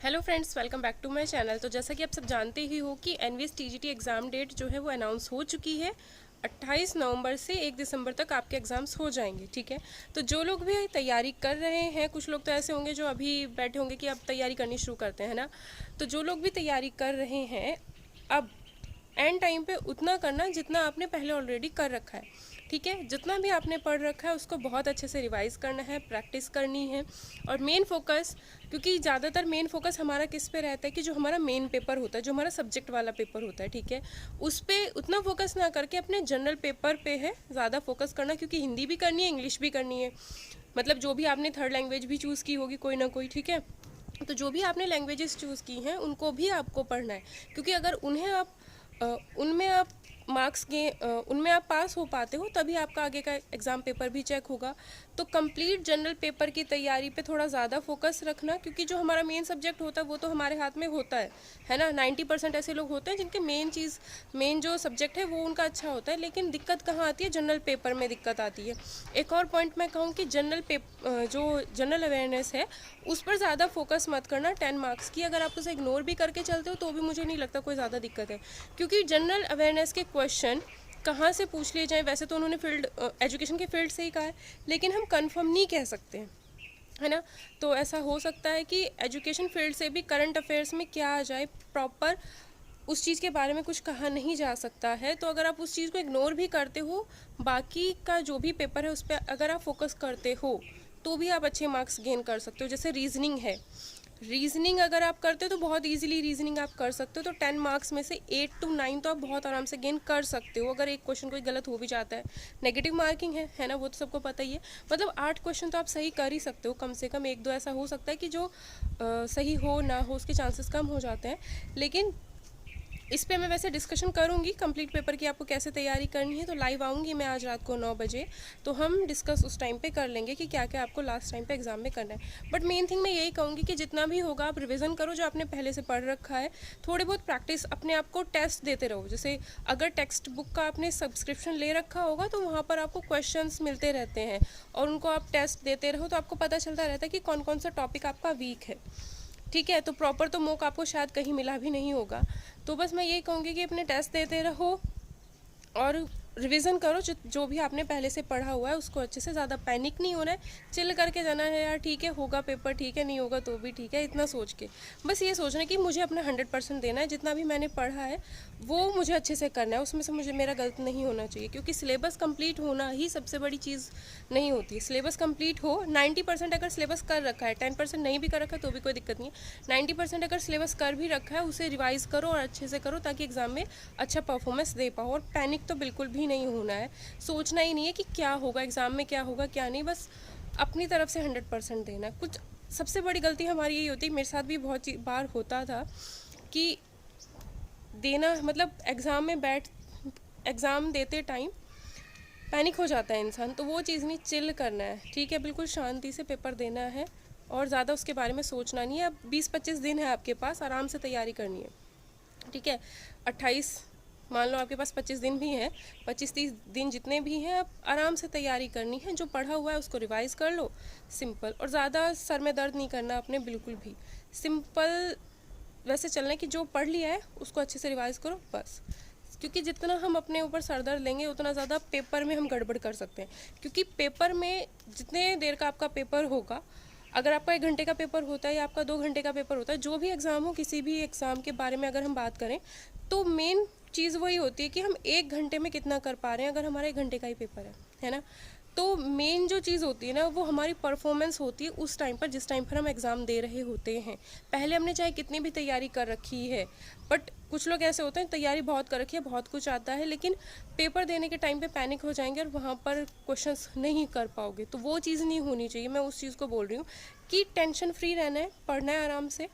Hello friends, welcome back to my channel. तो जैसा कि आप सब जानते ही हो कि एनवीएस टीजीटी एग्ज़ाम डेट जो है वो अनाउंस हो चुकी है। 28 नवंबर से 1 दिसंबर तक आपके एग्ज़ाम्स हो जाएंगे। ठीक है, तो जो लोग भी तैयारी कर रहे हैं, कुछ लोग तो ऐसे होंगे जो अभी बैठे होंगे कि अब तैयारी करनी शुरू करते हैं ना। तो जो लोग भी तैयारी कर रहे हैं, अब एंड टाइम पे उतना करना जितना आपने पहले ऑलरेडी कर रखा है। ठीक है, जितना भी आपने पढ़ रखा है उसको बहुत अच्छे से रिवाइज करना है, प्रैक्टिस करनी है। और मेन फोकस, क्योंकि ज़्यादातर मेन फोकस हमारा किस पे रहता है कि जो हमारा मेन पेपर होता है, जो हमारा सब्जेक्ट वाला पेपर होता है, ठीक है, उस पर उतना फोकस ना करके अपने जनरल पेपर पे है ज़्यादा फोकस करना। क्योंकि हिंदी भी करनी है, इंग्लिश भी करनी है, मतलब जो भी आपने थर्ड लैंग्वेज भी चूज़ की होगी कोई ना कोई। ठीक है, तो जो भी आपने लैंग्वेजेस चूज़ की हैं उनको भी आपको पढ़ना है। क्योंकि अगर उनमें आप उनमें आप पास हो पाते हो तभी आपका आगे का एग्ज़ाम पेपर भी चेक होगा। तो कंप्लीट जनरल पेपर की तैयारी पे थोड़ा ज़्यादा फोकस रखना, क्योंकि जो हमारा मेन सब्जेक्ट होता है वो तो हमारे हाथ में होता है ना। 90% ऐसे लोग होते हैं जिनके मेन जो सब्जेक्ट है वो उनका अच्छा होता है, लेकिन दिक्कत कहाँ आती है, जनरल पेपर में दिक्कत आती है। एक और पॉइंट मैं कहूँ कि जो जनरल अवेयरनेस है उस पर ज़्यादा फोकस मत करना। 10 मार्क्स की अगर आप उसे इग्नोर भी करके चलते हो तो भी मुझे नहीं लगता कोई ज़्यादा दिक्कत है। क्योंकि जनरल अवेयरनेस के क्वेश्चन कहाँ से पूछ लिए जाएं, वैसे तो उन्होंने एजुकेशन के फील्ड से ही कहा है, लेकिन हम कंफर्म नहीं कह सकते हैं, है ना। तो ऐसा हो सकता है कि एजुकेशन फील्ड से भी करंट अफेयर्स में क्या आ जाए, प्रॉपर उस चीज़ के बारे में कुछ कहा नहीं जा सकता है। तो अगर आप उस चीज़ को इग्नोर भी करते हो, बाकी का जो भी पेपर है उस पर अगर आप फोकस करते हो तो भी आप अच्छे मार्क्स गेन कर सकते हो। जैसे रीजनिंग है, रीजनिंग अगर आप करते हो तो बहुत इजीली रीजनिंग आप कर सकते हो। तो 10 मार्क्स में से 8 to 9 तो आप बहुत आराम से गेन कर सकते हो अगर एक क्वेश्चन कोई गलत हो भी जाता है। नेगेटिव मार्किंग है ना, वो तो सबको पता ही है। मतलब 8 क्वेश्चन तो आप सही कर ही सकते हो, कम से कम एक दो ऐसा हो सकता है कि जो सही हो ना हो उसके चांसेस कम हो जाते हैं। लेकिन इस पे मैं वैसे डिस्कशन करूंगी कंप्लीट पेपर की आपको कैसे तैयारी करनी है। तो लाइव आऊँगी मैं आज रात को 9 बजे, तो हम डिस्कस उस टाइम पे कर लेंगे कि क्या क्या आपको लास्ट टाइम पे एग्जाम में करना है। बट मेन थिंग मैं यही कहूँगी कि जितना भी होगा आप रिविज़न करो जो आपने पहले से पढ़ रखा है। थोड़ी बहुत प्रैक्टिस, अपने आप को टेस्ट देते रहो। जैसे अगर टेक्स्ट बुक का आपने सब्सक्रिप्शन ले रखा होगा तो वहाँ पर आपको क्वेश्चन मिलते रहते हैं और उनको आप टेस्ट देते रहो, तो आपको पता चलता रहता है कि कौन कौन सा टॉपिक आपका वीक है। ठीक है, तो प्रॉपर तो मॉक आपको शायद कहीं मिला भी नहीं होगा। तो बस मैं यही कहूँगी कि अपने टेस्ट देते रहो और रिवीजन करो। जो भी आपने पहले से पढ़ा हुआ है उसको अच्छे से, ज़्यादा पैनिक नहीं होना है, चिल करके जाना है यार। ठीक है, होगा पेपर, ठीक है, नहीं होगा तो भी ठीक है, इतना सोच के बस ये सोचना है कि मुझे अपना 100% देना है। जितना भी मैंने पढ़ा है वो मुझे अच्छे से करना है, उसमें से मुझे मेरा गलत नहीं होना चाहिए। क्योंकि सिलेबस कंप्लीट होना ही सबसे बड़ी चीज़ नहीं होती। सिलेबस कंप्लीट हो, 90% अगर सिलेबस कर रखा है, 10% नहीं भी कर रखा है तो भी कोई दिक्कत नहीं है। 90% अगर सिलेबस कर भी रखा है उसे रिवाइज़ करो और अच्छे से करो ताकि एग्ज़ाम में अच्छा परफॉर्मेंस दे पाओ। और पैनिक तो बिल्कुल भी नहीं होना है, सोचना ही नहीं है कि क्या होगा एग्ज़ाम में, क्या होगा क्या नहीं, बस अपनी तरफ से 100% देना। कुछ सबसे बड़ी गलती हमारी यही होती है, मेरे साथ भी बहुत बार होता था कि देना मतलब एग्ज़ाम देते टाइम पैनिक हो जाता है इंसान। तो वो चीज़ नहीं, चिल करना है। ठीक है, बिल्कुल शांति से पेपर देना है और ज़्यादा उसके बारे में सोचना नहीं है। अब 20-25 दिन है आपके पास, आराम से तैयारी करनी है। ठीक है, 28 मान लो आपके पास 25 दिन भी हैं, 25-30 दिन जितने भी हैं आप आराम से तैयारी करनी है। जो पढ़ा हुआ है उसको रिवाइज कर लो, सिंपल। और ज़्यादा सर में दर्द नहीं करना अपने, बिल्कुल भी सिंपल वैसे चलना है कि जो पढ़ लिया है उसको अच्छे से रिवाइज करो बस। क्योंकि जितना हम अपने ऊपर सर दर्द लेंगे उतना ज़्यादा पेपर में हम गड़बड़ कर सकते हैं। क्योंकि पेपर में जितने देर का आपका पेपर होगा, अगर आपका 1 घंटे का पेपर होता है या आपका 2 घंटे का पेपर होता है, जो भी एग्ज़ाम हो, किसी भी एग्ज़ाम के बारे में अगर हम बात करें तो मेन चीज़ वही होती है कि हम 1 घंटे में कितना कर पा रहे हैं। अगर हमारा 1 घंटे का ही पेपर है ना, तो मेन जो चीज़ होती है ना वो हमारी परफॉर्मेंस होती है उस टाइम पर, जिस टाइम पर हम एग्ज़ाम दे रहे होते हैं। पहले हमने चाहे कितनी भी तैयारी कर रखी है, बट कुछ लोग ऐसे होते हैं तैयारी बहुत कर रखी है, बहुत कुछ आता है, लेकिन पेपर देने के टाइम पे पैनिक हो जाएंगे और वहाँ पर क्वेश्चंस नहीं कर पाओगे। तो वो चीज़ नहीं होनी चाहिए। मैं उस चीज़ को बोल रही हूँ कि टेंशन फ्री रहना है, पढ़ना है आराम से।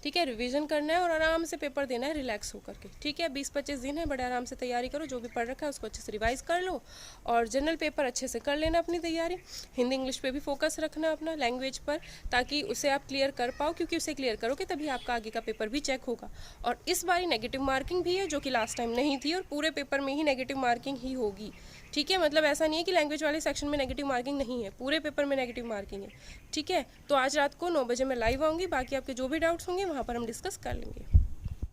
ठीक है, रिवीजन करना है और आराम से पेपर देना है रिलैक्स होकर के। ठीक है, 20-25 दिन है, बड़े आराम से तैयारी करो। जो भी पढ़ रखा है उसको अच्छे से रिवाइज कर लो और जनरल पेपर अच्छे से कर लेना अपनी तैयारी। हिंदी इंग्लिश पे भी फोकस रखना अपना लैंग्वेज पर, ताकि उसे आप क्लियर कर पाओ। क्योंकि उसे क्लियर करोगे तभी आपका आगे का पेपर भी चेक होगा। और इस बारी नेगेटिव मार्किंग भी है, जो कि लास्ट टाइम नहीं थी, और पूरे पेपर में ही नेगेटिव मार्किंग ही होगी। ठीक है, मतलब ऐसा नहीं है कि लैंग्वेज वाले सेक्शन में नेगेटिव मार्किंग नहीं है, पूरे पेपर में नेगेटिव मार्किंग है। ठीक है, तो आज रात को 9 बजे मैं लाइव आऊँगी। बाकी आपके जो भी डाउट्स होंगे वहाँ पर हम डिस्कस कर लेंगे।